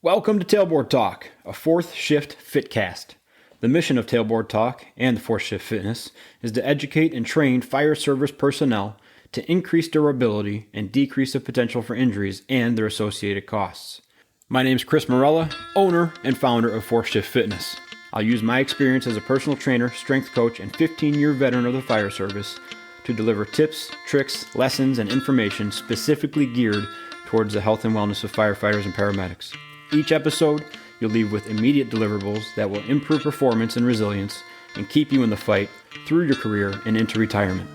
Welcome to Tailboard Talk, a fourth shift Fitcast. The mission of Tailboard Talk and the fourth shift fitness is to educate and train fire service personnel to increase durability and decrease the potential for injuries and their associated costs. My name is Chris Morella, owner and founder of Fourth Shift Fitness. I'll use my experience as a personal trainer, strength coach, and 15-year veteran of the fire service to deliver tips, tricks, lessons, and information specifically geared towards the health and wellness of firefighters and paramedics. Each episode, you'll leave with immediate deliverables that will improve performance and resilience and keep you in the fight through your career and into retirement.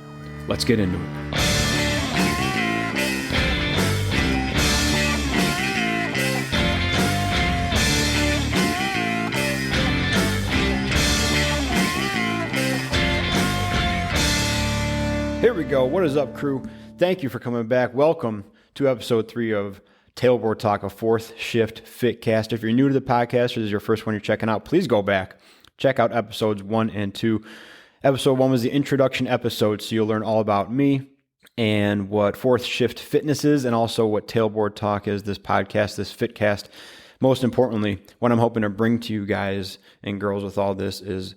Let's get into it. Here we go. What is up, crew? Thank you for coming back. Welcome to episode 3 of Tailboard Talk, a fourth shift Fitcast. If you're new to the podcast or this is your first one you're checking out, please go back. Check out episodes 1 and 2. Episode 1 was the introduction episode, so you'll learn all about me and what fourth shift fitness is and also what Tailboard Talk is, this podcast, this Fitcast. Most importantly, what I'm hoping to bring to you guys and girls with all this is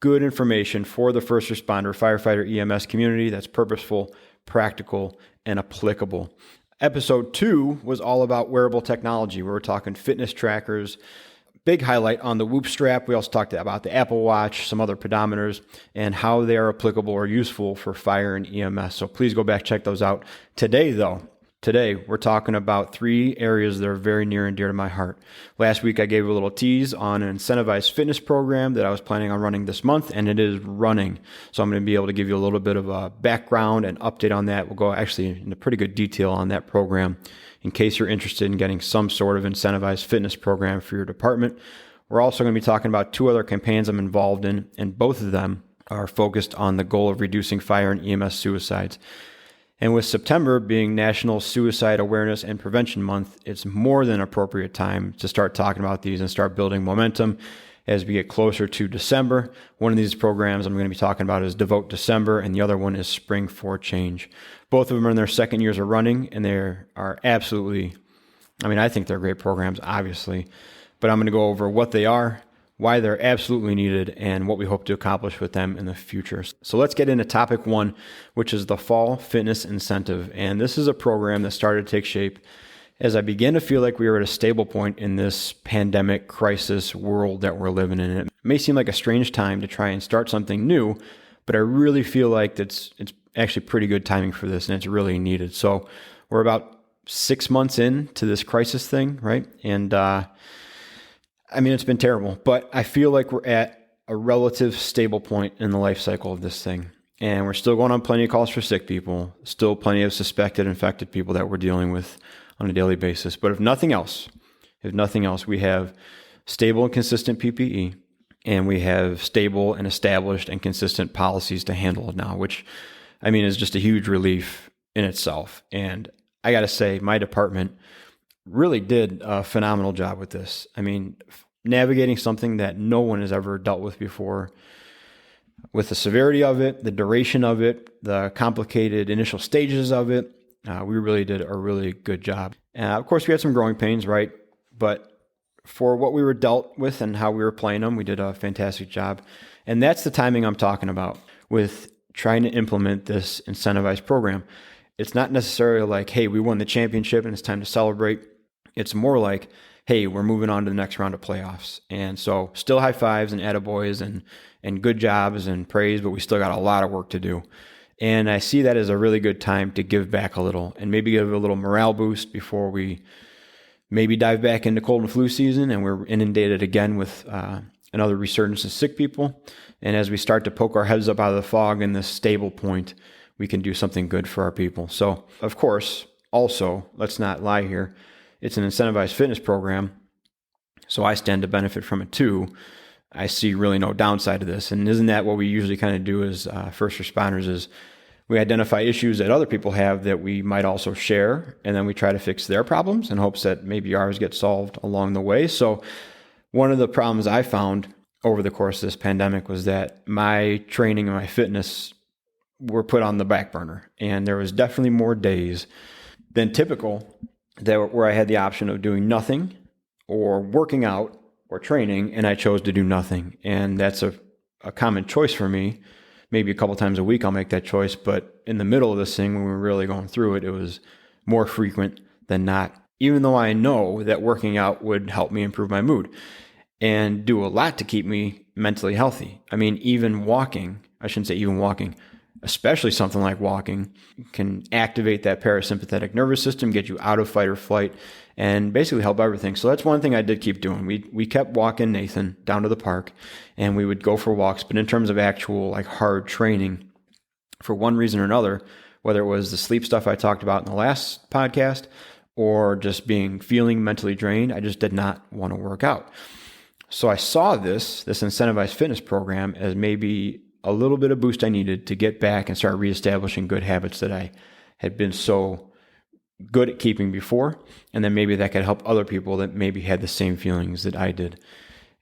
good information for the first responder, firefighter, EMS community that's purposeful, practical, and applicable. Episode 2 was all about wearable technology. We were talking fitness trackers, big highlight on the Whoop strap. We also talked about the Apple Watch, some other pedometers, and how they are applicable or useful for fire and EMS. So please go back, check those out. Today, we're talking about 3 areas that are very near and dear to my heart. Last week, I gave a little tease on an incentivized fitness program that I was planning on running this month, and it is running. So I'm going to be able to give you a little bit of a background and update on that. We'll go actually into pretty good detail on that program in case you're interested in getting some sort of incentivized fitness program for your department. We're also going to be talking about 2 other campaigns I'm involved in, and both of them are focused on the goal of reducing fire and EMS suicides. And with September being National Suicide Awareness and Prevention Month, it's more than appropriate time to start talking about these and start building momentum as we get closer to December. One of these programs I'm going to be talking about is Devote December, and the other one is Spring for Change. Both of them are in their second years of running, and they are absolutely, I think they're great programs, obviously, but I'm going to go over what they are, why they're absolutely needed, and what we hope to accomplish with them in the future. So let's get into topic 1, which is the Fall Fitness Incentive. And this is a program that started to take shape as I began to feel like we were at a stable point in this pandemic crisis world that we're living in. It may seem like a strange time to try and start something new, but I really feel like it's actually pretty good timing for this, and it's really needed. So we're about 6 months into this crisis thing, right? And it's been terrible, but I feel like we're at a relative stable point in the life cycle of this thing. And we're still going on plenty of calls for sick people, still plenty of suspected infected people that we're dealing with on a daily basis. But if nothing else, we have stable and consistent PPE, and we have stable and established and consistent policies to handle it now, which is just a huge relief in itself. And I got to say, my department really did a phenomenal job with this. Navigating something that no one has ever dealt with before, with the severity of it, the duration of it, the complicated initial stages of it, we really did a really good job. Of course, we had some growing pains, right? But for what we were dealt with and how we were playing them, we did a fantastic job. And that's the timing I'm talking about with trying to implement this incentivized program. It's not necessarily like, hey, we won the championship and it's time to celebrate. It's more like, hey, we're moving on to the next round of playoffs. And so still high fives and attaboys and good jobs and praise, but we still got a lot of work to do. And I see that as a really good time to give back a little and maybe give a little morale boost before we maybe dive back into cold and flu season and we're inundated again with another resurgence of sick people. And as we start to poke our heads up out of the fog in this stable point, we can do something good for our people. So, of course, also, let's not lie here, it's an incentivized fitness program, so I stand to benefit from it too. I see really no downside to this. And isn't that what we usually kind of do as first responders is we identify issues that other people have that we might also share, and then we try to fix their problems in hopes that maybe ours get solved along the way. So one of the problems I found over the course of this pandemic was that my training and my fitness were put on the back burner. And there was definitely more days than typical where I had the option of doing nothing or working out or training, and I chose to do nothing. And that's a common choice for me. Maybe a couple times a week I'll make that choice, but in the middle of this thing, when we were really going through it, it was more frequent than not, even though I know that working out would help me improve my mood and do a lot to keep me mentally healthy. I mean, even walking, I shouldn't say even walking, especially something like walking, can activate that parasympathetic nervous system, get you out of fight or flight, and basically help everything. So that's one thing I did keep doing. We kept walking Nathan down to the park, and we would go for walks. But in terms of actual like hard training, for one reason or another, whether it was the sleep stuff I talked about in the last podcast or just feeling mentally drained, I just did not want to work out. So I saw this incentivized fitness program as maybe a little bit of boost I needed to get back and start reestablishing good habits that I had been so good at keeping before. And then maybe that could help other people that maybe had the same feelings that I did.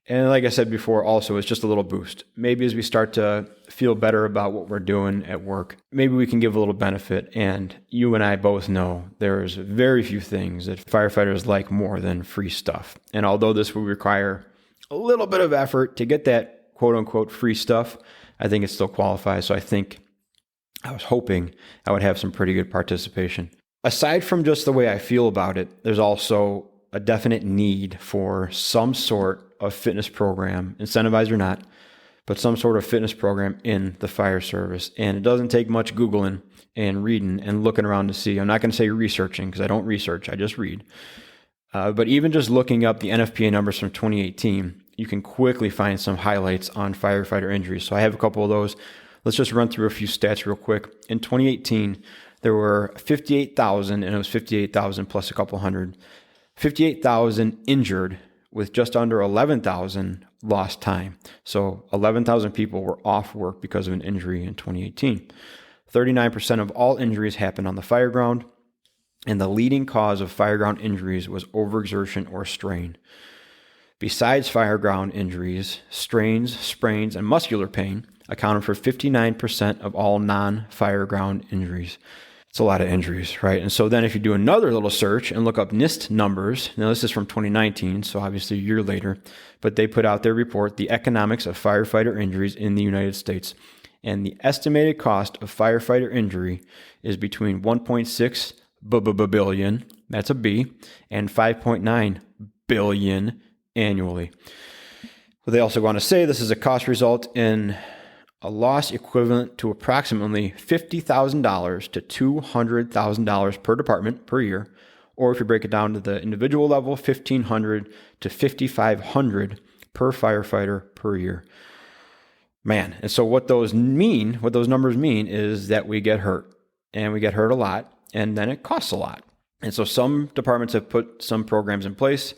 And like I said before, also, it's just a little boost. Maybe as we start to feel better about what we're doing at work, maybe we can give a little benefit. And you and I both know there's very few things that firefighters like more than free stuff. And although this will require a little bit of effort to get that quote unquote free stuff, I think it still qualifies. So I was hoping I would have some pretty good participation. Aside from just the way I feel about it, there's also a definite need for some sort of fitness program, incentivized or not, but some sort of fitness program in the fire service. And it doesn't take much Googling and reading and looking around to see. I'm not going to say researching because I don't research, I just read. But even just looking up the NFPA numbers from 2018, you can quickly find some highlights on firefighter injuries. So I have a couple of those. Let's just run through a few stats real quick. In 2018, there were 58,000, and it was 58,000 plus a couple hundred, 58,000 injured with just under 11,000 lost time. So 11,000 people were off work because of an injury in 2018. 39% of all injuries happened on the fire ground, and the leading cause of fireground injuries was overexertion or strain. Besides fireground injuries, strains, sprains, and muscular pain accounted for 59% of all non-fireground injuries. It's a lot of injuries, right? And so then if you do another little search and look up NIST numbers, now this is from 2019, so obviously a year later, but they put out their report, The Economics of Firefighter Injuries in the United States. And the estimated cost of firefighter injury is between 1.6 billion, that's a B, and 5.9 billion annually. But they also go on to say this is a cost result in a loss equivalent to approximately $50,000 to $200,000 per department per year, or if you break it down to the individual level, $1,500 to $5,500 per firefighter per year. Man, and so what those numbers mean is that we get hurt, and we get hurt a lot, and then it costs a lot. And so some departments have put some programs in place.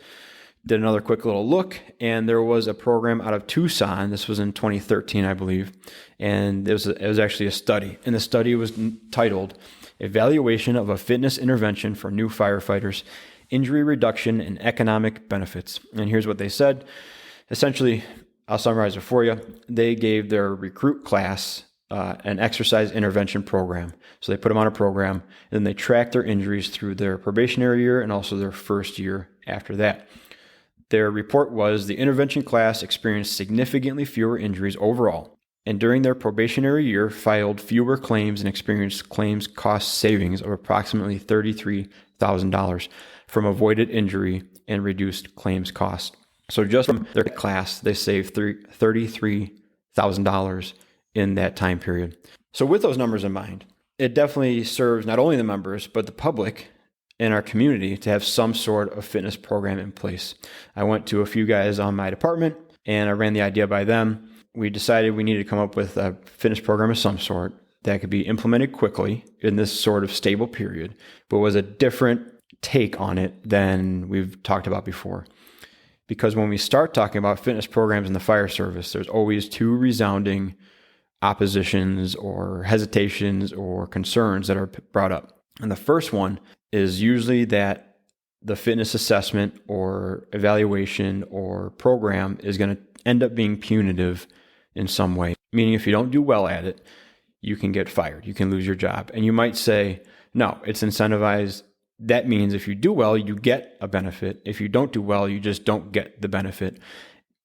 Did another quick little look, and there was a program out of Tucson. This was in 2013, I believe, and it was actually a study. And the study was titled Evaluation of a Fitness Intervention for New Firefighters, Injury Reduction and Economic Benefits. And here's what they said. Essentially, I'll summarize it for you. They gave their recruit class an exercise intervention program. So they put them on a program, and then they tracked their injuries through their probationary year and also their first year after that. Their report was the intervention class experienced significantly fewer injuries overall, and during their probationary year filed fewer claims and experienced claims cost savings of approximately $33,000 from avoided injury and reduced claims cost. So just from their class, they saved $33,000 in that time period. So with those numbers in mind, it definitely serves not only the members, but the public in our community to have some sort of fitness program in place. I went to a few guys on my department and I ran the idea by them. We decided we needed to come up with a fitness program of some sort that could be implemented quickly in this sort of stable period, but was a different take on it than we've talked about before. Because when we start talking about fitness programs in the fire service, there's always two resounding oppositions or hesitations or concerns that are brought up. And the first one is usually that the fitness assessment or evaluation or program is going to end up being punitive in some way. Meaning if you don't do well at it, you can get fired. You can lose your job. And you might say, no, it's incentivized. that means if you do well, you get a benefit. If you don't do well, you just don't get the benefit.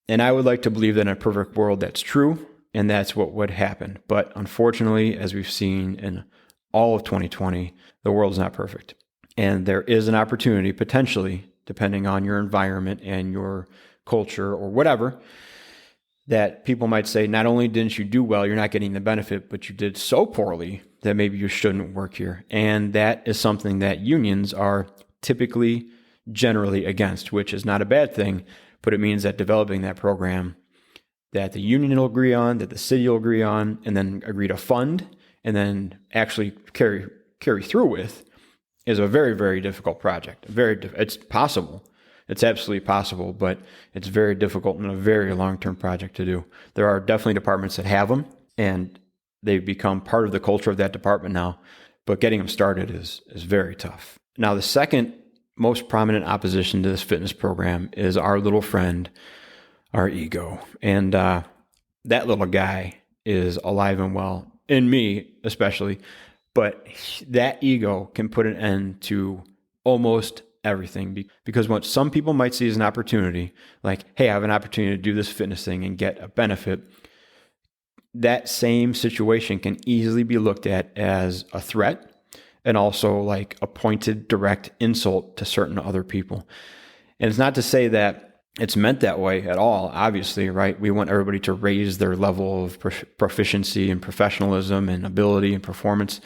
And I would like to believe that in a perfect world that's true, and that's what would happen. But unfortunately, as we've seen in all of 2020, the world's not perfect. And there is an opportunity, potentially, depending on your environment and your culture or whatever, that people might say, not only didn't you do well, you're not getting the benefit, but you did so poorly that maybe you shouldn't work here. And that is something that unions are typically generally against, which is not a bad thing, but it means that developing that program that the union will agree on, that the city will agree on, and then agree to fund, and then actually carry through with, is a very, very difficult project. It's possible. It's absolutely possible, but it's very difficult and a very long-term project to do. There are definitely departments that have them, and they've become part of the culture of that department now, but getting them started is very tough. Now, the second most prominent opposition to this fitness program is our little friend, our ego. And that little guy is alive and well, in me especially, but that ego can put an end to almost everything, because what some people might see as an opportunity, like, hey, I have an opportunity to do this fitness thing and get a benefit, that same situation can easily be looked at as a threat and also like a pointed direct insult to certain other people. And it's not to say that it's meant that way at all, obviously, right? We want everybody to raise their level of proficiency and professionalism and ability and performance.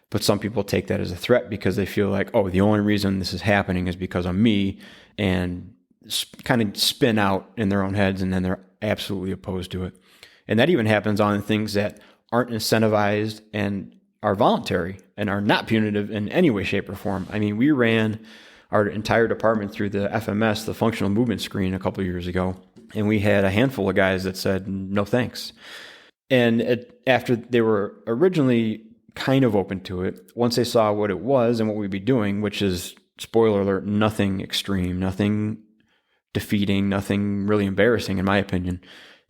But some people take that as a threat because they feel like, oh, the only reason this is happening is because of me, and kind of spin out in their own heads, and then they're absolutely opposed to it. And that even happens on things that aren't incentivized and are voluntary and are not punitive in any way, shape, or form. I mean, we ran our entire department through the FMS, the functional movement screen, a couple of years ago, and we had a handful of guys that said, no thanks. And after they were originally kind of open to it, once they saw what it was and what we'd be doing, which is, spoiler alert, nothing extreme, nothing defeating, nothing really embarrassing, in my opinion,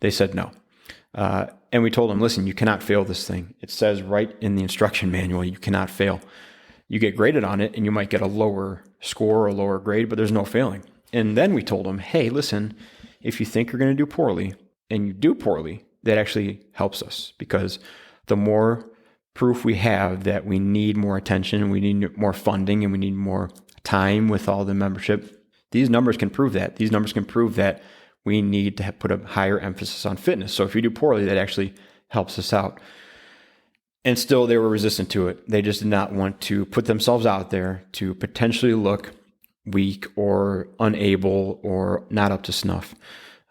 they said no. And we told them, listen, you cannot fail this thing. It says right in the instruction manual, you cannot fail. You get graded on it and you might get a lower score or a lower grade, but there's no failing. And then we told them, hey, listen, if you think you're going to do poorly and you do poorly, that actually helps us, because the more proof we have that we need more attention, we need more funding, and we need more time with all the membership, these numbers can prove that. These numbers can prove that we need to put a higher emphasis on fitness. So if you do poorly, that actually helps us out. And still, they were resistant to it. They just did not want to put themselves out there to potentially look weak or unable or not up to snuff.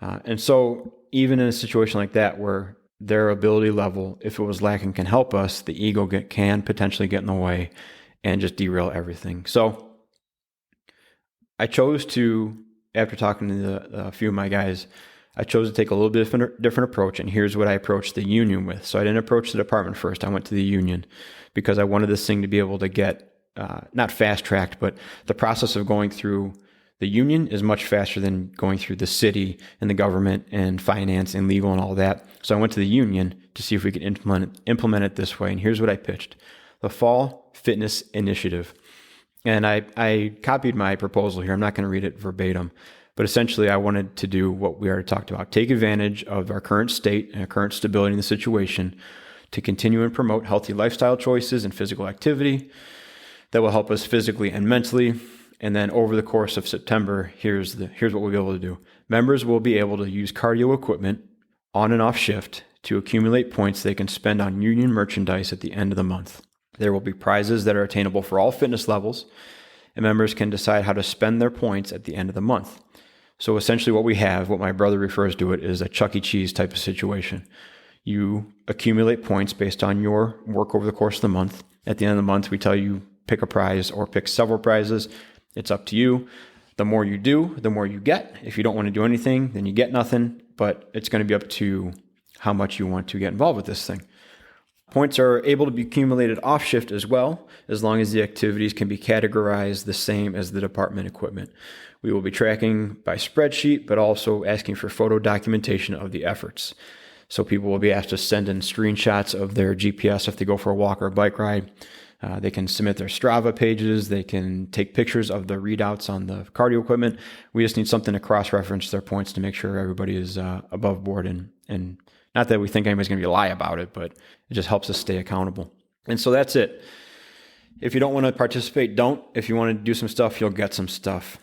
And so even in a situation like that, where their ability level, if it was lacking, can help us, the ego can potentially get in the way and just derail everything. So I chose to, after talking to a few of my guys, I chose to take a little bit different approach, and here's what I approached the union with. So I didn't approach the department first. I went to the union because I wanted this thing to be able to get, not fast-tracked, but the process of going through the union is much faster than going through the city and the government and finance and legal and all that. So I went to the union to see if we could implement it this way, and here's what I pitched: the Fall Fitness Initiative. And I copied my proposal here. I'm not going to read it verbatim, but essentially I wanted to do what we already talked about: take advantage of our current state and our current stability in the situation to continue and promote healthy lifestyle choices and physical activity that will help us physically and mentally. And then over the course of September, here's what we'll be able to do. Members will be able to use cardio equipment on and off shift to accumulate points they can spend on union merchandise at the end of the month. There will be prizes that are attainable for all fitness levels, and members can decide how to spend their points at the end of the month. So essentially what we have, what my brother refers to it, is a Chuck E. Cheese type of situation. You accumulate points based on your work over the course of the month. At the end of the month, we tell you pick a prize or pick several prizes. It's up to you. The more you do, the more you get. If you don't want to do anything, then you get nothing, but it's going to be up to how much you want to get involved with this thing. Points are able to be accumulated off shift as well, as long as the activities can be categorized the same as the department equipment. We will be tracking by spreadsheet, but also asking for photo documentation of the efforts. So people will be asked to send in screenshots of their GPS if they go for a walk or a bike ride. They can submit their Strava pages. They can take pictures of the readouts on the cardio equipment. We just need something to cross-reference their points to make sure everybody is above board. And not that we think anybody's going to lie about it, but it just helps us stay accountable. And so that's it. If you don't want to participate, don't. If you want to do some stuff, you'll get some stuff.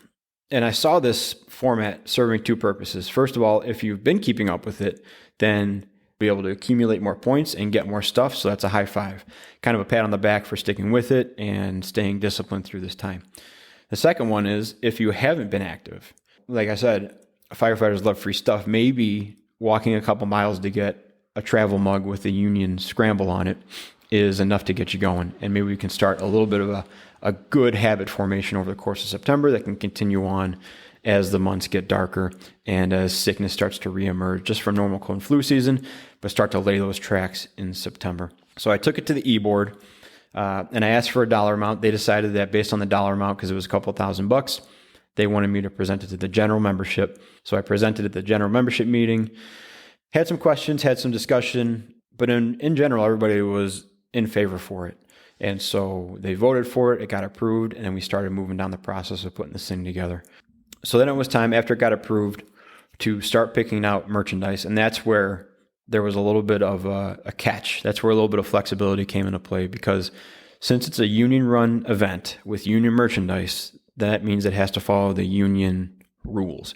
And I saw this format serving two purposes. First of all, if you've been keeping up with it, then be able to accumulate more points and get more stuff. So that's a high five, kind of a pat on the back for sticking with it and staying disciplined through this time. The second one is if you haven't been active, like I said, firefighters love free stuff. Maybe walking a couple miles to get a travel mug with a Union scramble on it is enough to get you going. And maybe we can start a little bit of a good habit formation over the course of September that can continue on as the months get darker and as sickness starts to reemerge just from normal cold and flu season, but start to lay those tracks in September. So I took it to the e-board and I asked for a dollar amount. They decided that based on the dollar amount, because it was a couple $1,000, they wanted me to present it to the general membership. So I presented it at the general membership meeting, had some questions, had some discussion, but in general, everybody was in favor for it. And so they voted for it, it got approved, and then we started moving down the process of putting this thing together. So then it was time, after it got approved, to start picking out merchandise. And that's where there was a little bit of a catch. That's where a little bit of flexibility came into play, because since it's a union-run event with union merchandise, that means it has to follow the union rules,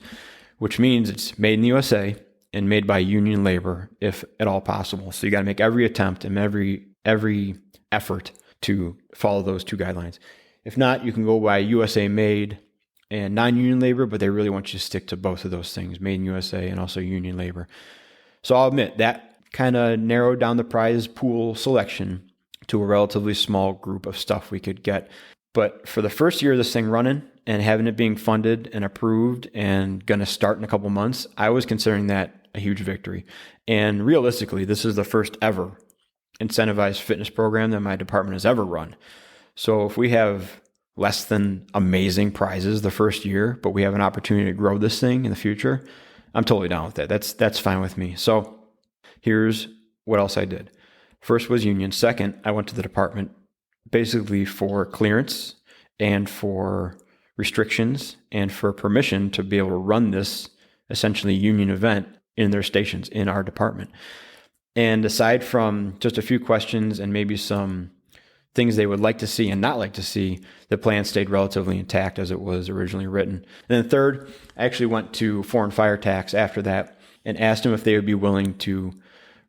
which means it's made in the USA and made by union labor, if at all possible. So you got to make every attempt and every effort to follow those two guidelines. If not, you can go by USA made and non-union labor, but they really want you to stick to both of those things, made in USA and also union labor. So I'll admit that kind of narrowed down the prize pool selection to a relatively small group of stuff we could get. But for the first year of this thing running and having it being funded and approved and going to start in a couple months, I was considering that a huge victory. And realistically, this is the first ever incentivized fitness program that my department has ever run. So if we have less than amazing prizes the first year, but we have an opportunity to grow this thing in the future, I'm totally down with that. That's fine with me. So here's what else I did. First was union. Second, I went to the department basically for clearance and for restrictions and for permission to be able to run this essentially union event in their stations in our department. And aside from just a few questions and maybe some things they would like to see and not like to see, the plan stayed relatively intact as it was originally written. And then third, I actually went to Foreign Fire Tax after that and asked them if they would be willing to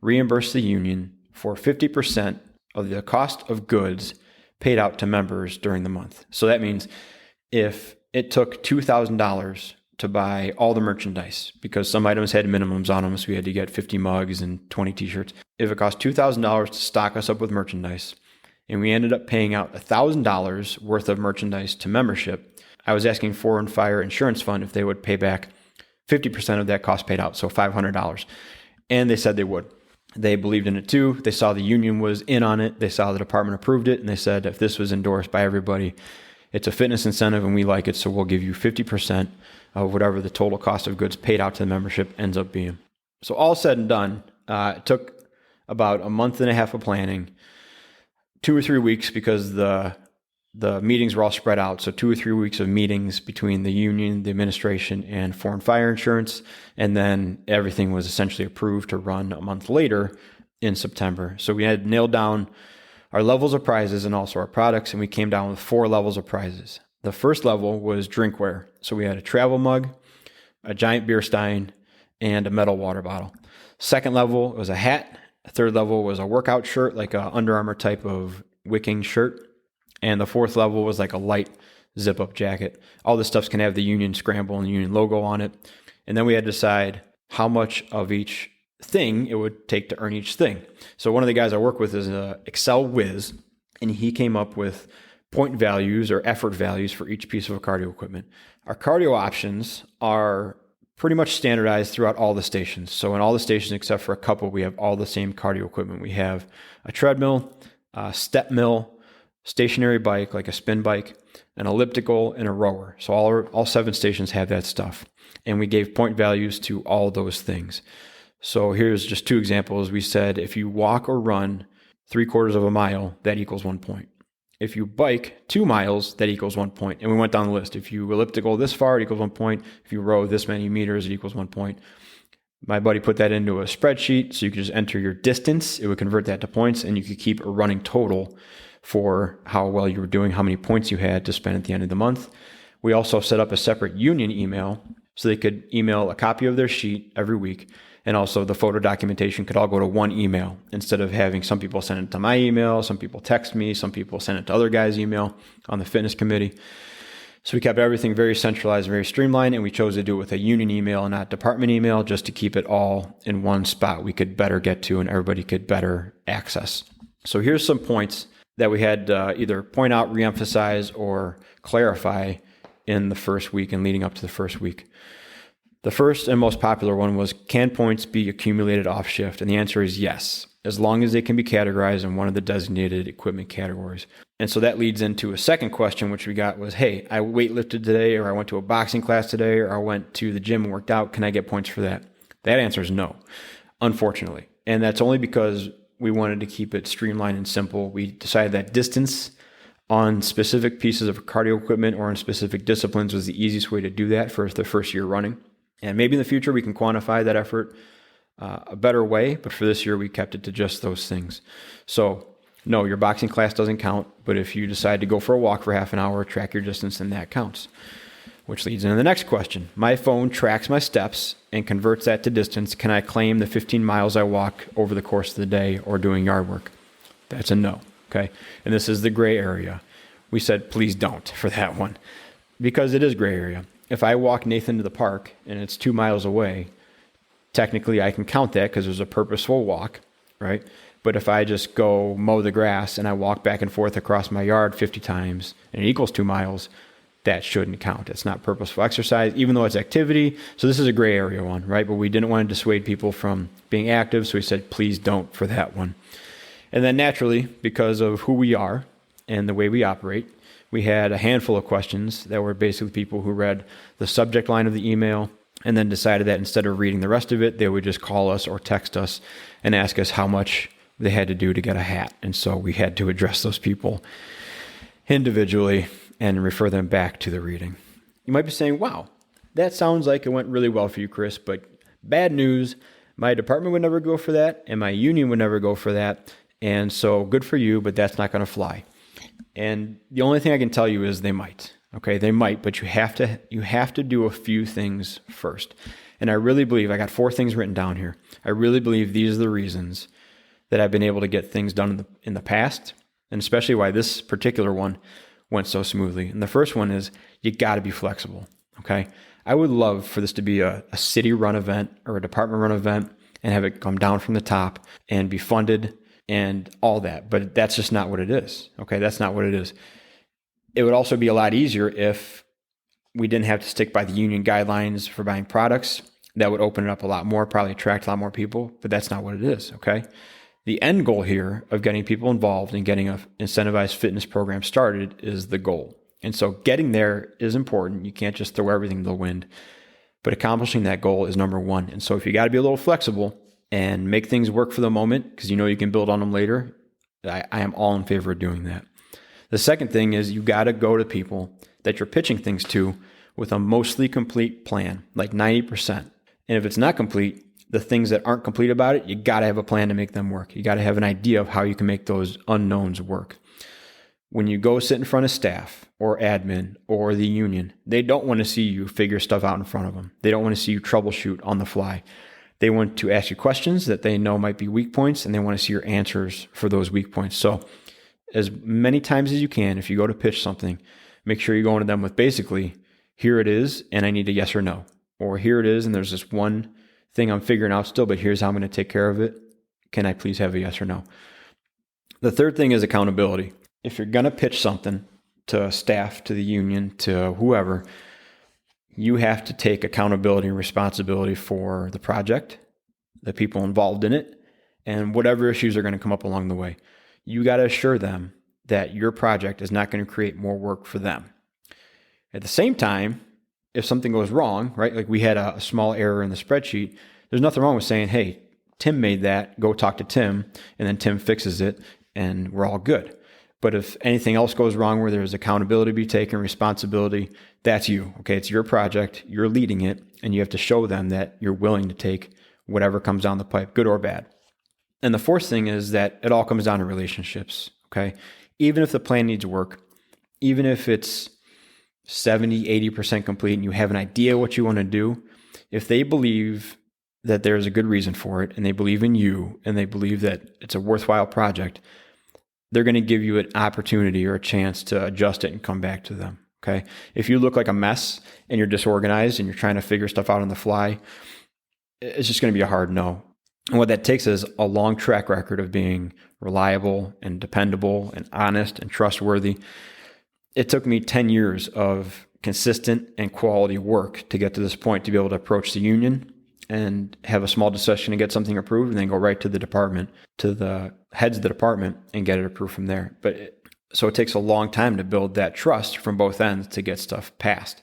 reimburse the union for 50% of the cost of goods paid out to members during the month. So that means if it took $2,000 to buy all the merchandise, because some items had minimums on them, so we had to get 50 mugs and 20 t-shirts. If it cost $2,000 to stock us up with merchandise, and we ended up paying out $1,000 worth of merchandise to membership, I was asking Foreign Fire Insurance Fund if they would pay back 50% of that cost paid out, so $500. And they said they would. They believed in it too. They saw the union was in on it. They saw the department approved it. And they said, if this was endorsed by everybody, it's a fitness incentive and we like it, so we'll give you 50% of whatever the total cost of goods paid out to the membership ends up being. So all said and done, it took about a month and a half of planning, 2 or 3 weeks because the meetings were all spread out. So 2 or 3 weeks of meetings between the union, the administration, and Foreign Fire Insurance. And then everything was essentially approved to run a month later in September. So we had nailed down our levels of prizes and also our products, and we came down with 4 levels of prizes. The first level was drinkware. So we had a travel mug, a giant beer stein, and a metal water bottle. Second level was a hat. Third level was a workout shirt, like a Under Armour type of wicking shirt. And the fourth level was like a light zip-up jacket. All this stuff's can have the union scramble and the union logo on it. And then we had to decide how much of each thing it would take to earn each thing. So one of the guys I work with is an Excel whiz, and he came up with point values or effort values for each piece of cardio equipment. Our cardio options are pretty much standardized throughout all the stations. So in all the stations except for a couple, we have all the same cardio equipment. We have a treadmill, a step mill, stationary bike, like a spin bike, an elliptical, and a rower. So all 7 stations have that stuff. And we gave point values to all those things. So here's just 2 examples. We said if you walk or run 3/4 of a mile, that equals 1 point. If you bike 2 miles, that equals 1 point. And we went down the list. If you elliptical this far, it equals 1 point. If you row this many meters, it equals 1 point. My buddy put that into a spreadsheet so you could just enter your distance. It would convert that to points, and you could keep a running total for how well you were doing, how many points you had to spend at the end of the month. We also set up a separate union email so they could email a copy of their sheet every week. And also the photo documentation could all go to one email instead of having some people send it to my email, some people text me, some people send it to other guys' email on the fitness committee. So we kept everything very centralized, very streamlined, and we chose to do it with a union email and not department email just to keep it all in one spot we could better get to and everybody could better access. So here's some points that we had either point out, reemphasize, or clarify in the first week and leading up to the first week. The first and most popular one was, can points be accumulated off shift? And the answer is yes, as long as they can be categorized in one of the designated equipment categories. And so that leads into a second question, which we got was, hey, I weightlifted today, or I went to a boxing class today, or I went to the gym and worked out. Can I get points for that? That answer is no, unfortunately. And that's only because we wanted to keep it streamlined and simple. We decided that distance on specific pieces of cardio equipment or in specific disciplines was the easiest way to do that for the first year running. And maybe in the future we can quantify that effort a better way, but for this year we kept it to just those things. So no, your boxing class doesn't count, but if you decide to go for a walk for half an hour, track your distance, then that counts. Which leads into the next question. My phone tracks my steps and converts that to distance. Can I claim the 15 miles I walk over the course of the day or doing yard work? That's a no, okay? And this is the gray area. We said please don't for that one because it is gray area. If I walk Nathan to the park and it's 2 miles away, technically I can count that because there's a purposeful walk, right? But if I just go mow the grass and I walk back and forth across my yard 50 times and it equals 2 miles, that shouldn't count. It's not purposeful exercise, even though it's activity. So this is a gray area one, right? But we didn't want to dissuade people from being active, so we said please don't for that one. And then naturally, because of who we are and the way we operate, we had a handful of questions that were basically people who read the subject line of the email and then decided that instead of reading the rest of it, they would just call us or text us and ask us how much they had to do to get a hat. And so we had to address those people individually and refer them back to the reading. You might be saying, wow, that sounds like it went really well for you, Chris, but bad news, my department would never go for that and my union would never go for that. And so good for you, but that's not going to fly. And the only thing I can tell you is they might. Okay, they might, but you have to do a few things first. And I really believe, I got 4 things written down here. I really believe these are the reasons that I've been able to get things done in the past, and especially why this particular one went so smoothly. And the first one is you got to be flexible. Okay, I would love for this to be a city run event or a department run event and have it come down from the top and be funded and all that, but that's just not what it is. Okay, that's not what it is. It would also be a lot easier if we didn't have to stick by the union guidelines for buying products. That would open it up a lot more, probably attract a lot more people, but that's not what it is, okay? The end goal here of getting people involved and getting an incentivized fitness program started is the goal. And so getting there is important. You can't just throw everything to the wind, but accomplishing that goal is number one. And so if you got to be a little flexible and make things work for the moment, because you know you can build on them later, I am all in favor of doing that. The second thing is you got to go to people that you're pitching things to with a mostly complete plan, like 90%. And if it's not complete, the things that aren't complete about it, you got to have a plan to make them work. You got to have an idea of how you can make those unknowns work. When you go sit in front of staff or admin or the union, they don't want to see you figure stuff out in front of them. They don't want to see you troubleshoot on the fly. They want to ask you questions that they know might be weak points, and they want to see your answers for those weak points. So as many times as you can, if you go to pitch something, make sure you go into them with basically, here it is, and I need a yes or no. Or here it is, and there's this one thing I'm figuring out still, but here's how I'm going to take care of it. Can I please have a yes or no? The third thing is accountability. If you're going to pitch something to staff, to the union, to whoever, you have to take accountability and responsibility for the project, the people involved in it, and whatever issues are going to come up along the way. You got to assure them that your project is not going to create more work for them. At the same time, if something goes wrong, right, like we had a small error in the spreadsheet, there's nothing wrong with saying, hey, Tim made that, go talk to Tim, and then Tim fixes it, and we're all good. But if anything else goes wrong where there's accountability to be taken, responsibility, that's you. Okay, it's your project, you're leading it, and you have to show them that you're willing to take whatever comes down the pipe, good or bad. And the fourth thing is that it all comes down to relationships. Okay, even if the plan needs work, even if it's 70, 80% complete and you have an idea what you want to do, if they believe that there's a good reason for it and they believe in you and they believe that it's a worthwhile project, they're going to give you an opportunity or a chance to adjust it and come back to them. Okay. If you look like a mess and you're disorganized and you're trying to figure stuff out on the fly, it's just going to be a hard no. And what that takes is a long track record of being reliable and dependable and honest and trustworthy. It took me 10 years of consistent and quality work to get to this point, to be able to approach the union and have a small discussion and get something approved, and then go right to the department, to the heads of the department, and get it approved from there. So it takes a long time to build that trust from both ends to get stuff passed.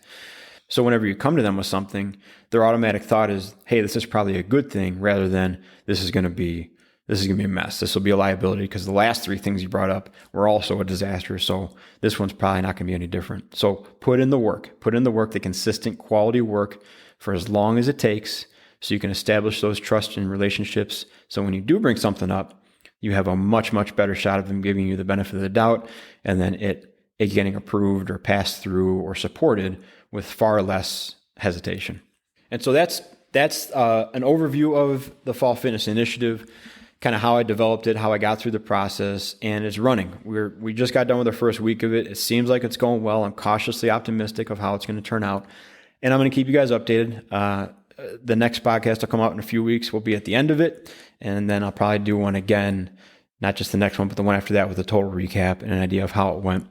So whenever you come to them with something, their automatic thought is, hey, this is probably a good thing, rather than this is going to be a mess. This will be a liability because the last three things you brought up were also a disaster. So this one's probably not going to be any different. So put in the work, the consistent quality work for as long as it takes, so you can establish those trust and relationships. So when you do bring something up, you have a much, much better shot of them giving you the benefit of the doubt, and then it getting approved or passed through or supported with far less hesitation. And so that's an overview of the Fall Fitness Initiative, kind of how I developed it, how I got through the process, and it's running. We just got done with the first week of it. It seems like it's going well. I'm cautiously optimistic of how it's going to turn out, and I'm going to keep you guys updated. The next podcast will come out in a few weeks. We'll be at the end of it, and then I'll probably do one again, not just the next one, but the one after that, with a total recap and an idea of how it went.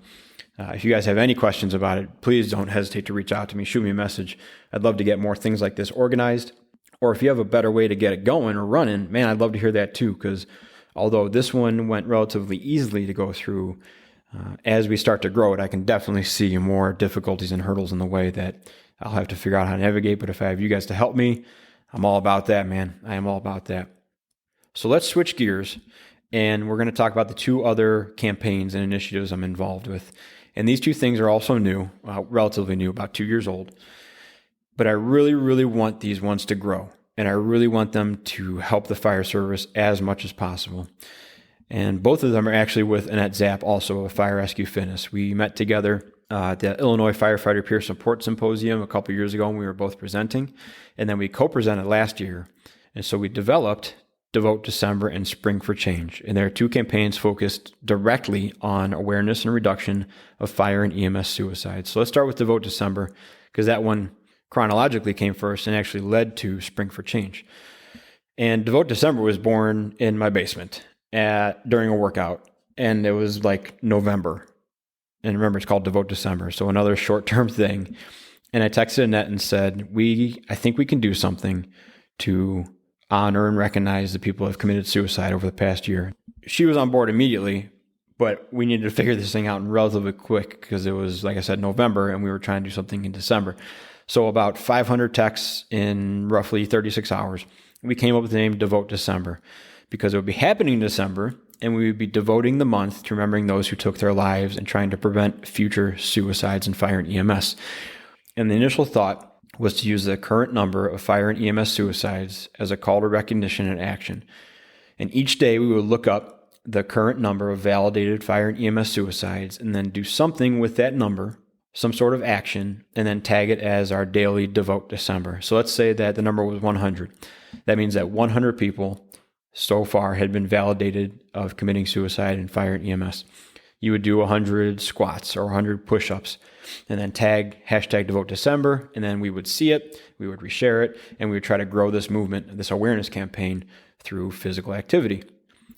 If you guys have any questions about it, please don't hesitate to reach out to me. Shoot me a message. I'd love to get more things like this organized. Or if you have a better way to get it going or running, man, I'd love to hear that too. Because although this one went relatively easily to go through, as we start to grow it, I can definitely see more difficulties and hurdles in the way that I'll have to figure out how to navigate. But if I have you guys to help me, I'm all about that, man. I am all about that. So let's switch gears, and we're going to talk about the two other campaigns and initiatives I'm involved with. And these two things are also new, relatively new, about 2 years old. But I really, really want these ones to grow, and I really want them to help the fire service as much as possible. And both of them are actually with Annette Zapp, also of FireSQFitness. We met together at the Illinois Firefighter Peer Support Symposium a couple years ago, and we were both presenting. And then we co-presented last year. And so we developed Devote December and Spring for Change. And there are two campaigns focused directly on awareness and reduction of fire and EMS suicide. So let's start with Devote December, because that one chronologically came first and actually led to Spring for Change. And Devote December was born in my basement during a workout, and it was like November. And remember, it's called Devote December, so another short-term thing. And I texted Annette and said, I think we can do something to honor and recognize the people who have committed suicide over the past year. She was on board immediately, but we needed to figure this thing out relatively quick, because it was, like I said, November, and we were trying to do something in December. So about 500 texts in roughly 36 hours. We came up with the name Devote December, because it would be happening in December, and we would be devoting the month to remembering those who took their lives and trying to prevent future suicides in fire and EMS. And the initial thought was to use the current number of fire and EMS suicides as a call to recognition and action. And each day we would look up the current number of validated fire and EMS suicides, and then do something with that number, some sort of action, and then tag it as our daily Devote December. So let's say that the number was 100. That means that 100 people so far had been validated of committing suicide in fire and EMS. You would do 100 squats or 100 push-ups, and then tag hashtag Devote December, and then we would see it, we would reshare it, and we would try to grow this movement, this awareness campaign, through physical activity.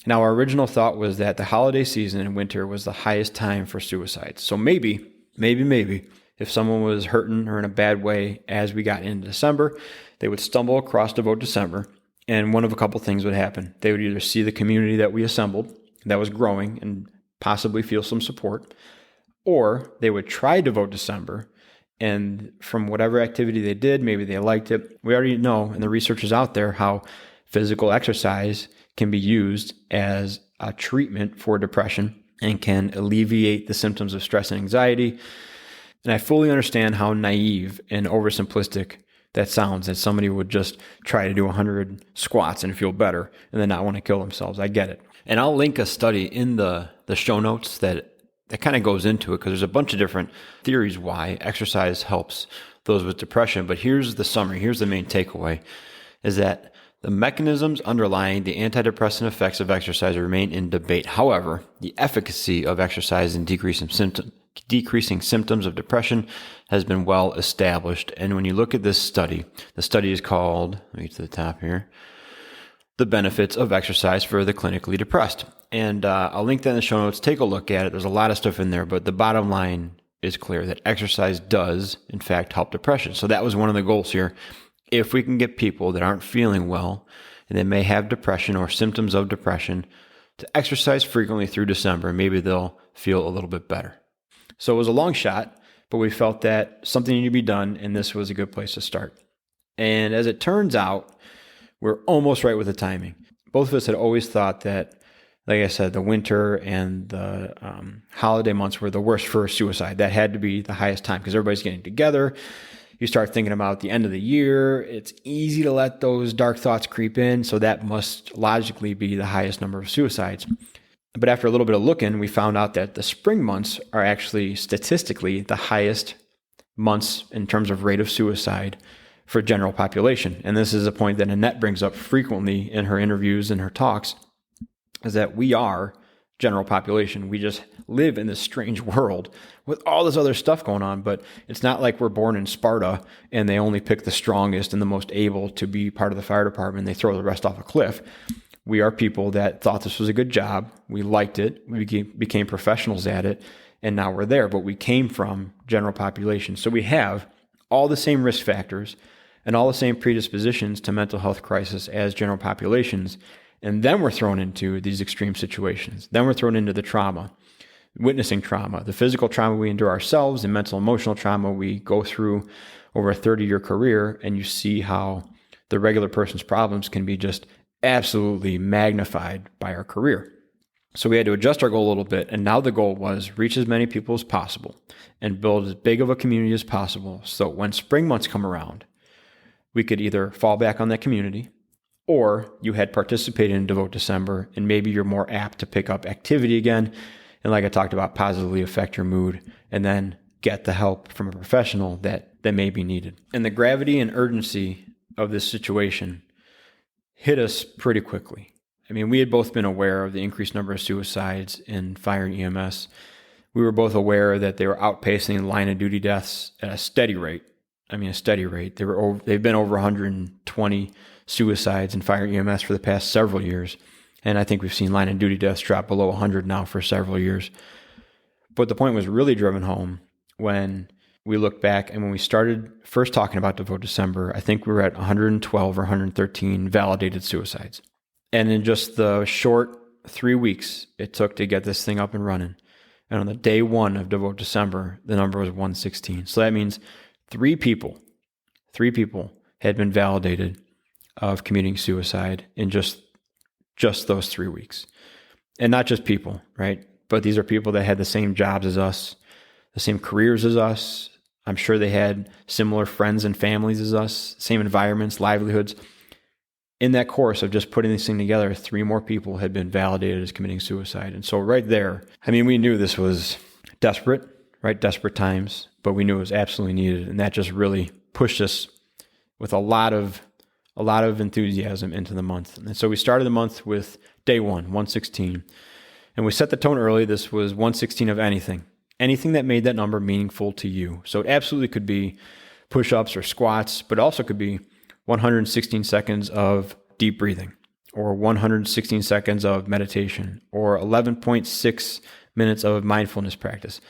Now, our original thought was that the holiday season in winter was the highest time for suicides. So maybe, if someone was hurting or in a bad way as we got into December, they would stumble across Devote December, and one of a couple things would happen. They would either see the community that we assembled that was growing and possibly feel some support, or they would try Devote December, and from whatever activity they did, maybe they liked it. We already know, and the research is out there, how physical exercise can be used as a treatment for depression and can alleviate the symptoms of stress and anxiety. And I fully understand how naive and oversimplistic that sounds, that somebody would just try to do 100 squats and feel better and then not want to kill themselves. I get it. And I'll link a study in the show notes that kind of goes into it, because there's a bunch of different theories why exercise helps those with depression. But here's the summary. Here's the main takeaway, is that the mechanisms underlying the antidepressant effects of exercise remain in debate. However, the efficacy of exercise in decreasing symptoms of depression has been well established. And when you look at this study, the study is called, let me get to the top here, The Benefits of Exercise for the Clinically Depressed. And I'll link that in the show notes. Take a look at it. There's a lot of stuff in there, but the bottom line is clear that exercise does, in fact, help depression. So that was one of the goals here. If we can get people that aren't feeling well and they may have depression or symptoms of depression to exercise frequently through December, maybe they'll feel a little bit better. So it was a long shot, but we felt that something needed to be done, and this was a good place to start. And as it turns out, we're almost right with the timing. Both of us had always thought that, like I said, the winter and the holiday months were the worst for suicide. That had to be the highest time because everybody's getting together. You start thinking about the end of the year. It's easy to let those dark thoughts creep in, so that must logically be the highest number of suicides. But after a little bit of looking, we found out that the spring months are actually statistically the highest months in terms of rate of suicide for general population. And this is a point that Annette brings up frequently in her interviews and her talks, is that we are general population. We just live in this strange world with all this other stuff going on, but it's not like we're born in Sparta and they only pick the strongest and the most able to be part of the fire department and they throw the rest off a cliff. We are people that thought this was a good job. We liked it. We became professionals at it, and now we're there, but we came from general population. So we have all the same risk factors and all the same predispositions to mental health crisis as general populations. And then we're thrown into these extreme situations. Then we're thrown into the trauma, witnessing trauma, the physical trauma we endure ourselves, the mental, emotional trauma we go through over a 30-year career. And you see how the regular person's problems can be just absolutely magnified by our career. So we had to adjust our goal a little bit. And now the goal was reach as many people as possible and build as big of a community as possible. So when spring months come around, we could either fall back on that community, or you had participated in Devote December, and maybe you're more apt to pick up activity again. And like I talked about, positively affect your mood, and then get the help from a professional that may be needed. And the gravity and urgency of this situation hit us pretty quickly. I mean, we had both been aware of the increased number of suicides in fire and EMS. We were both aware that they were outpacing line of duty deaths at a steady rate. I mean, a steady rate. They've been over 120 suicides in fire EMS for the past several years. And I think we've seen line of duty deaths drop below 100 now for several years. But the point was really driven home when we looked back and when we started first talking about Devote December. I think we were at 112 or 113 validated suicides. And in just the short 3 weeks it took to get this thing up and running, and on the day one of Devote December, the number was 116. So that means three people had been validated of committing suicide in just those 3 weeks. And not just people, right? But these are people that had the same jobs as us, the same careers as us. I'm sure they had similar friends and families as us, same environments, livelihoods. In that course of just putting this thing together, 3 more people had been validated as committing suicide. And so right there, I mean, we knew this was desperate, right? Desperate times, but we knew it was absolutely needed. And that just really pushed us with a lot of enthusiasm into the month. And so we started the month with day 116. And we set the tone early. This was 116 of anything that made that number meaningful to you. So it absolutely could be push-ups or squats, but it also could be 116 seconds of deep breathing, or 116 seconds of meditation, or 11.6 minutes of mindfulness practice.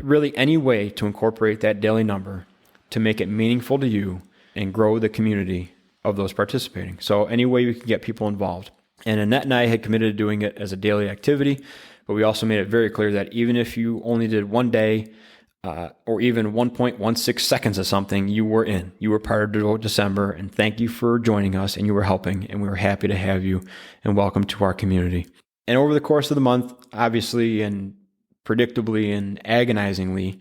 Really any way to incorporate that daily number to make it meaningful to you and grow the community of those participating. So any way we can get people involved. And Annette and I had committed to doing it as a daily activity, but we also made it very clear that even if you only did one day or even 1.16 seconds of something, you were in. You were part of Devote December, and thank you for joining us, and you were helping, and we were happy to have you, and welcome to our community. And over the course of the month, obviously and predictably and agonizingly,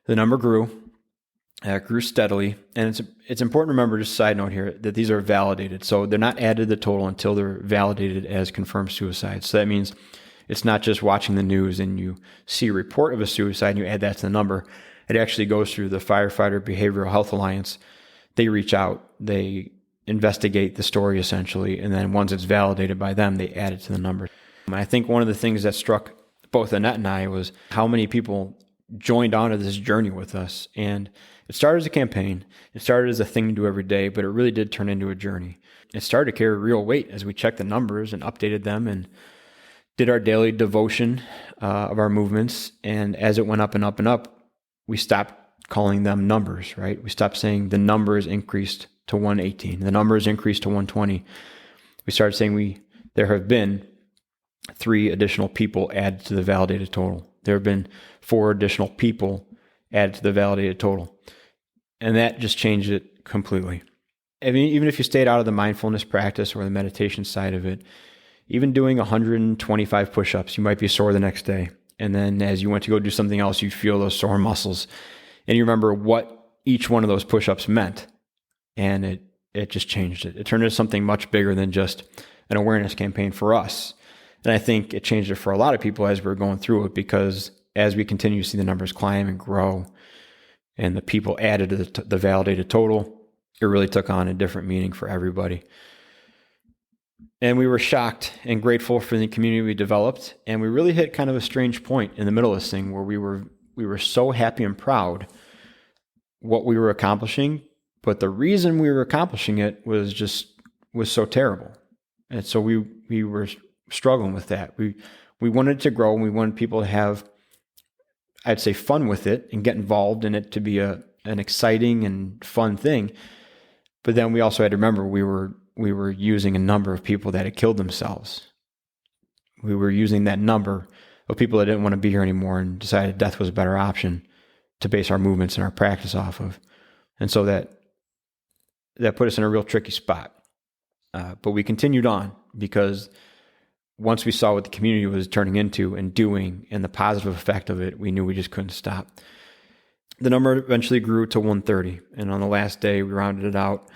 the number grew steadily. And it's important to remember, just a side note here, that these are validated. So they're not added to the total until they're validated as confirmed suicides. So that means it's not just watching the news and you see a report of a suicide and you add that to the number. It actually goes through the Firefighter Behavioral Health Alliance. They reach out, they investigate the story essentially, and then once it's validated by them, they add it to the number. I think one of the things that struck both Annette and I was how many people joined onto this journey with us. And it started as a campaign. It started as a thing to do every day, but it really did turn into a journey. It started to carry real weight as we checked the numbers and updated them and did our daily devotion of our movements. And as it went up and up and up, we stopped calling them numbers, right? We stopped saying the numbers increased to 118. The numbers increased to 120. We started saying there have been 3 additional people added to the validated total. There have been 4 additional people added to the validated total. And that just changed it completely. I mean, even if you stayed out of the mindfulness practice or the meditation side of it, even doing 125 push-ups, you might be sore the next day. And then as you went to go do something else, you feel those sore muscles. And you remember what each one of those push-ups meant. And it just changed it. It turned into something much bigger than just an awareness campaign for us. And I think it changed it for a lot of people as we were going through it, because as we continue to see the numbers climb and grow and the people added to the validated total, it really took on a different meaning for everybody. And we were shocked and grateful for the community we developed. And we really hit kind of a strange point in the middle of this thing where we were so happy and proud what we were accomplishing, but the reason we were accomplishing it was so terrible. And so we were struggling with that. We wanted to grow and we wanted people to have, I'd say, fun with it and get involved in it to be an exciting and fun thing. But then we also had to remember we were using a number of people that had killed themselves. We were using that number of people that didn't want to be here anymore and decided death was a better option to base our movements and our practice off of. And so that put us in a real tricky spot. But we continued on because once we saw what the community was turning into and doing and the positive effect of it, we knew we just couldn't stop. The number eventually grew to 130. And on the last day, we rounded it out.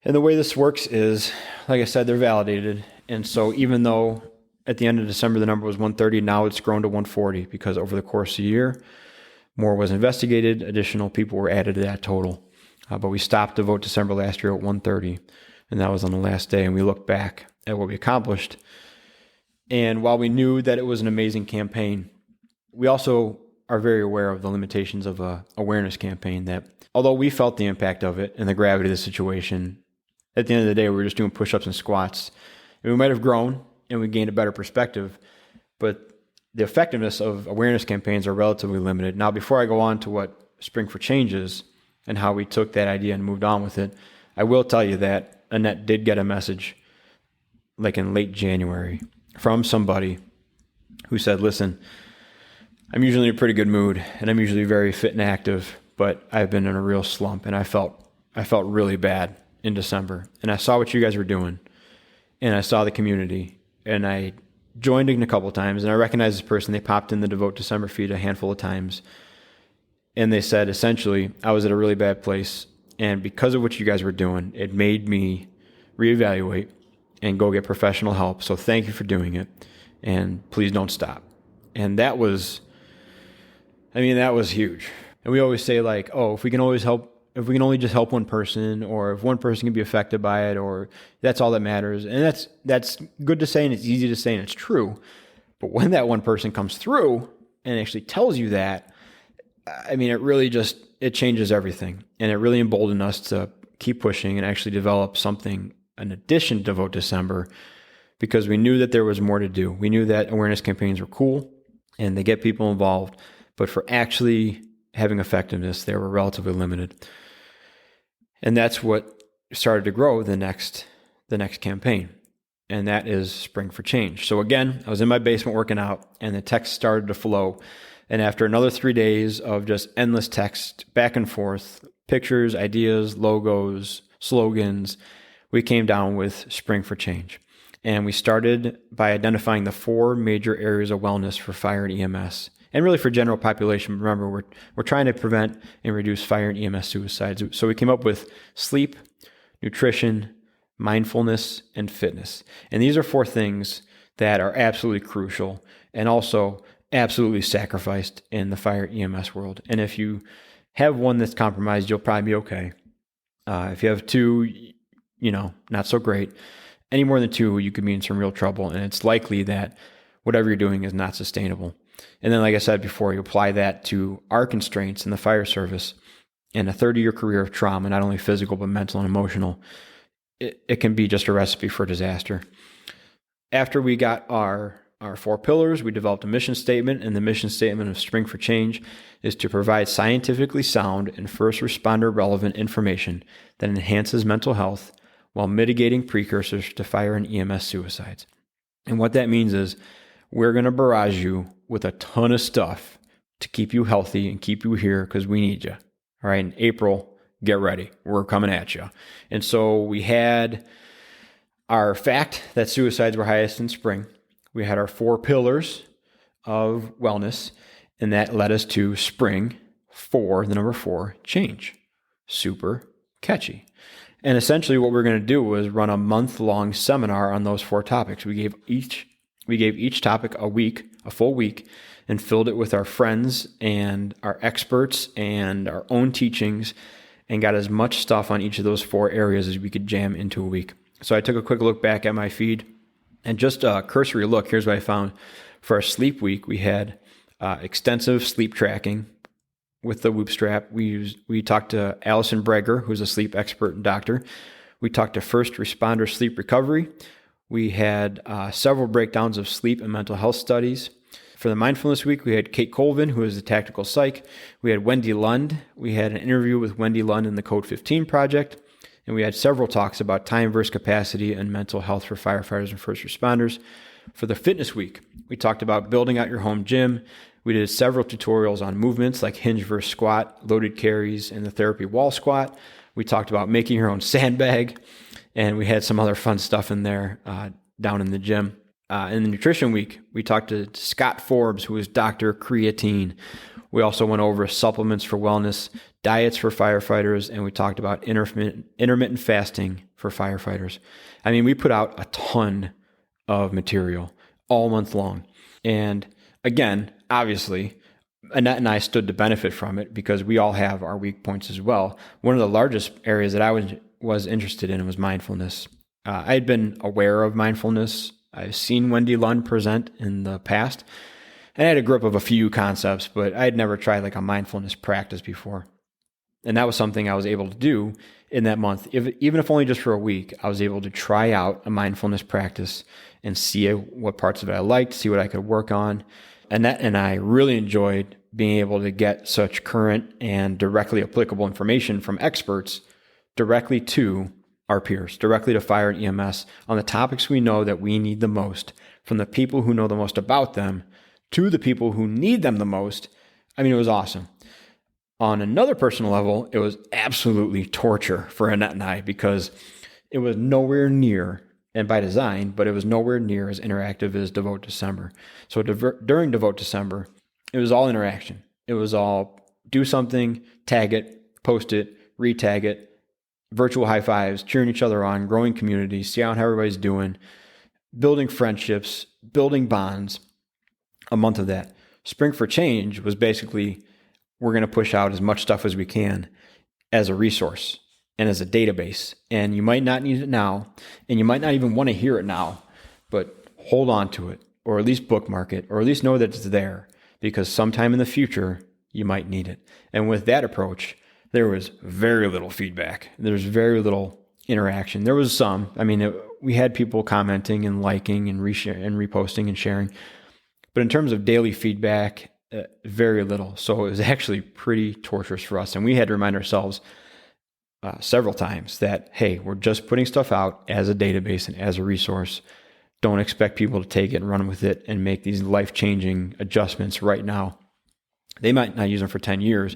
And the way this works is, like I said, they're validated. And so even though at the end of December, the number was 130, now it's grown to 140 because over the course of the year, more was investigated. Additional people were added to that total. But we stopped Devote December last year at 130. And that was on the last day. And we looked back at what we accomplished. And while we knew that it was an amazing campaign, we also are very aware of the limitations of a awareness campaign, that although we felt the impact of it and the gravity of the situation, at the end of the day, we were just doing push-ups and squats. And we might have grown and we gained a better perspective, but the effectiveness of awareness campaigns are relatively limited. Now, before I go on to what Spring for Change is and how we took that idea and moved on with it, I will tell you that Annette did get a message like in late January from somebody who said, listen, I'm usually in a pretty good mood and I'm usually very fit and active, but I've been in a real slump and I felt really bad in December. And I saw what you guys were doing and I saw the community and I joined in a couple of times and I recognized this person. They popped in the Devote December feed a handful of times. And they said, essentially, I was at a really bad place. And because of what you guys were doing, it made me reevaluate and go get professional help. So thank you for doing it. And please don't stop. And that was huge. And we always say like, oh, if we can only just help one person, or if one person can be affected by it, or that's all that matters. And that's good to say, and it's easy to say, and it's true. But when that one person comes through and actually tells you that, I mean, it changes everything. And it really emboldened us to keep pushing and actually develop something in addition to Devote December, because we knew that there was more to do. We knew that awareness campaigns were cool and they get people involved, but for actually having effectiveness, they were relatively limited. And that's what started to grow the next campaign. And that is Spring for Change. So again, I was in my basement working out and the text started to flow. And after another 3 days of just endless text back and forth, pictures, ideas, logos, slogans, we came down with Spring for Change. And we started by identifying the 4 major areas of wellness for fire and EMS, and really for general population. Remember, we're trying to prevent and reduce fire and EMS suicides. So we came up with sleep, nutrition, mindfulness, and fitness. And these are 4 things that are absolutely crucial and also absolutely sacrificed in the fire EMS world. And if you have one that's compromised, you'll probably be okay. If you have 2, not so great. Any more than 2, you could be in some real trouble. And it's likely that whatever you're doing is not sustainable. And then, like I said before, you apply that to our constraints in the fire service and a 30-year career of trauma, not only physical, but mental and emotional. It can be just a recipe for disaster. After we got our 4 pillars, we developed a mission statement, and the mission statement of Spring for Change is to provide scientifically sound and first responder relevant information that enhances mental health while mitigating precursors to fire and EMS suicides. And what that means is we're going to barrage you with a ton of stuff to keep you healthy and keep you here because we need you. All right, in April, get ready. We're coming at you. And so we had our fact that suicides were highest in spring. We had our 4 pillars of wellness, and that led us to spring for the number 4, change. Super catchy. And essentially what we're going to do was run a month-long seminar on those 4 topics. We gave each topic a full week, and filled it with our friends and our experts and our own teachings, and got as much stuff on each of those 4 areas as we could jam into a week. So I took a quick look back at my feed, and just a cursory look, here's what I found. For our sleep week, we had extensive sleep tracking with the Whoop strap. We talked to Allison Breger, who's a sleep expert and doctor. We talked to first responder sleep recovery. We had several breakdowns of sleep and mental health studies. For the mindfulness week, we had Kate Colvin, who is a tactical psych. We had Wendy Lund. We had an interview with Wendy Lund in the Code 15 project. And we had several talks about time versus capacity and mental health for firefighters and first responders. For the fitness week, we talked about building out your home gym. We did several tutorials on movements like hinge versus squat, loaded carries, and the therapy wall squat. We talked about making your own sandbag, and we had some other fun stuff in there down in the gym. In the nutrition week, we talked to Scott Forbes, who is Dr. Creatine. We also went over supplements for wellness, diets for firefighters, and we talked about intermittent fasting for firefighters. I mean, we put out a ton of material all month long. And again, obviously, Annette and I stood to benefit from it because we all have our weak points as well. One of the largest areas that I was interested in was mindfulness. I had been aware of mindfulness. I've seen Wendy Lund present in the past, and I had a grip of a few concepts, but I had never tried like a mindfulness practice before. And that was something I was able to do in that month. Even if only just for a week, I was able to try out a mindfulness practice and see what parts of it I liked, see what I could work on. And I really enjoyed being able to get such current and directly applicable information from experts directly to our peers, directly to fire and EMS on the topics we know that we need the most, from the people who know the most about them to the people who need them the most. I mean, it was awesome. On another personal level, it was absolutely torture for Annette and I because it was nowhere near, and by design, but it was nowhere near as interactive as Devote December. So during Devote December, it was all interaction. It was all do something, tag it, post it, retag it, virtual high fives, cheering each other on, growing communities, see how everybody's doing, building friendships, building bonds, a month of that. Spring for Change was basically, we're going to push out as much stuff as we can as a resource and as a database. And you might not need it now, and you might not even want to hear it now, but hold on to it, or at least bookmark it, or at least know that it's there, because sometime in the future, you might need it. And with that approach, there was very little feedback. There's very little interaction. There was some. I mean, we had people commenting and liking and reposting and sharing. But in terms of daily feedback, very little. So it was actually pretty torturous for us. And we had to remind ourselves several times that, hey, we're just putting stuff out as a database and as a resource. Don't expect people to take it and run with it and make these life-changing adjustments right now. They might not use them for 10 years,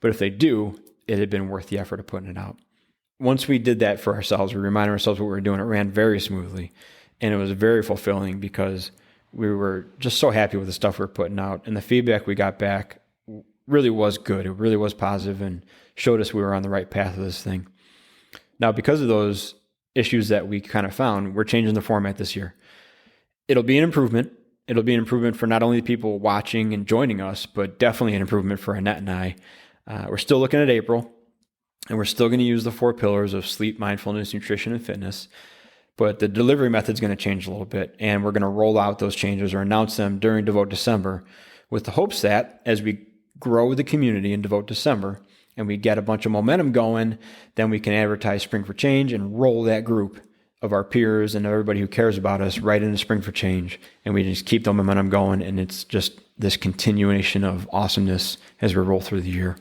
but if they do, it had been worth the effort of putting it out. Once we did that for ourselves, we reminded ourselves what we were doing. It ran very smoothly. And it was very fulfilling because we were just so happy with the stuff we were putting out. And the feedback we got back really was good. It really was positive and showed us we were on the right path of this thing. Now, because of those issues that we kind of found, we're changing the format this year. It'll be an improvement. It'll be an improvement for not only the people watching and joining us, but definitely an improvement for Annette and I. We're still looking at April, and we're still going to use the 4 pillars of sleep, mindfulness, nutrition, and fitness. But the delivery method's going to change a little bit, and we're going to roll out those changes or announce them during Devote December with the hopes that as we grow the community in Devote December and we get a bunch of momentum going, then we can advertise Spring for Change and roll that group of our peers and everybody who cares about us right into Spring for Change. And we just keep the momentum going, and it's just this continuation of awesomeness as we roll through the year.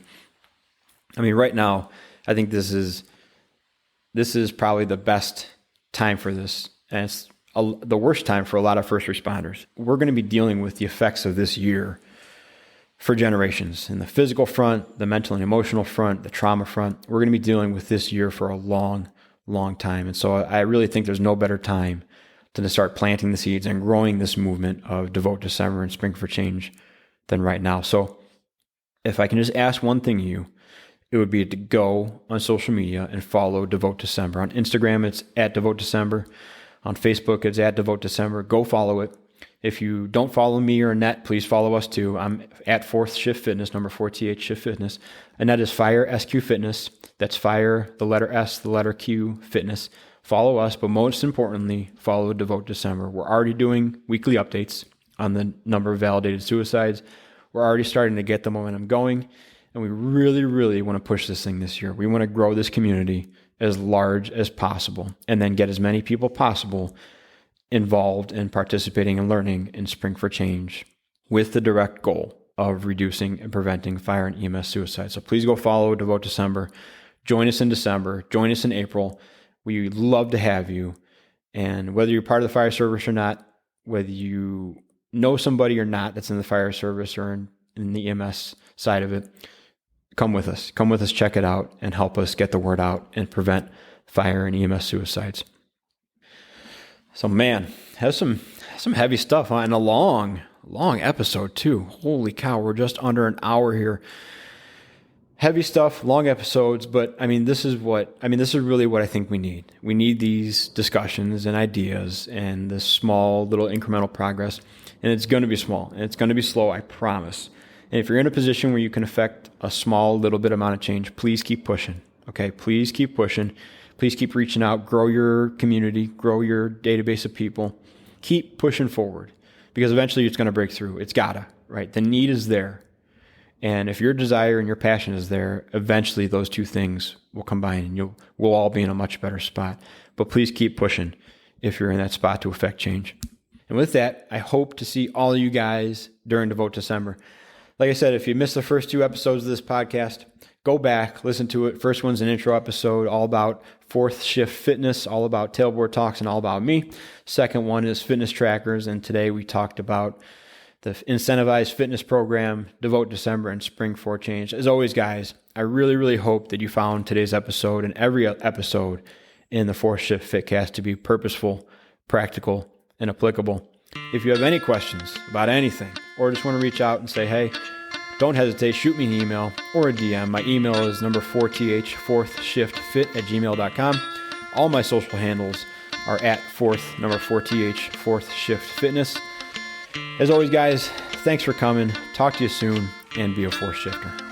I mean, right now, I think this is probably the best time for this, and it's the worst time for a lot of first responders. We're going to be dealing with the effects of this year for generations in the physical front, the mental and emotional front, the trauma front. We're going to be dealing with this year for a long, long time. And so I really think there's no better time than to start planting the seeds and growing this movement of Devote December and Spring for Change than right now. So if I can just ask one thing of you, it would be to go on social media and follow Devote December. On Instagram, it's at Devote December. On Facebook, it's at Devote December. Go follow it. If you don't follow me or Annette, please follow us too. I'm at 4th Shift Fitness, number 4TH Shift Fitness. Annette is FireSQFitness. That's Fire, the letter S, the letter Q, Fitness. Follow us, but most importantly, follow Devote December. We're already doing weekly updates on the number of validated suicides. We're already starting to get the momentum going. And we really, really want to push this thing this year. We want to grow this community as large as possible and then get as many people possible involved in participating and learning in Spring for Change with the direct goal of reducing and preventing fire and EMS suicide. So please go follow Devote December. Join us in December. Join us in April. We love to have you. And whether you're part of the fire service or not, whether you know somebody or not that's in the fire service or in the EMS side of it, come with us. Come with us, check it out, and help us get the word out and prevent fire and EMS suicides. So man, has some heavy stuff, huh? And a long episode too. Holy cow, we're just under an hour here. Heavy stuff, long episodes, but this is really what I think we need. We need these discussions and ideas and this small little incremental progress. And it's going to be small and it's going to be slow, I promise. And if you're in a position where you can affect a small little bit amount of change, please keep pushing. Okay, please keep pushing. Please keep reaching out. Grow your community. Grow your database of people. Keep pushing forward because eventually it's going to break through. It's gotta, right? The need is there. And if your desire and your passion is there, eventually those two things will combine and we'll all be in a much better spot. But please keep pushing if you're in that spot to affect change. And with that, I hope to see all of you guys during Devote December. Like I said, if you missed the first 2 episodes of this podcast, go back, listen to it. First one's an intro episode all about 4th Shift Fitness, all about tailboard talks and all about me. Second one is fitness trackers. And today we talked about the Incentivized fitness program, Devote December and Spring for Change. As always, guys, I really, really hope that you found today's episode and every episode in the 4th Shift Fitcast to be purposeful, practical, and applicable. If you have any questions about anything or just want to reach out and say, hey, don't hesitate, shoot me an email or a DM. My email is number 4th, 4th Shift Fit at gmail.com. All my social handles are at 4th, number 4th, 4th Shift Fitness. As always, guys, thanks for coming. Talk to you soon and be a 4th shifter.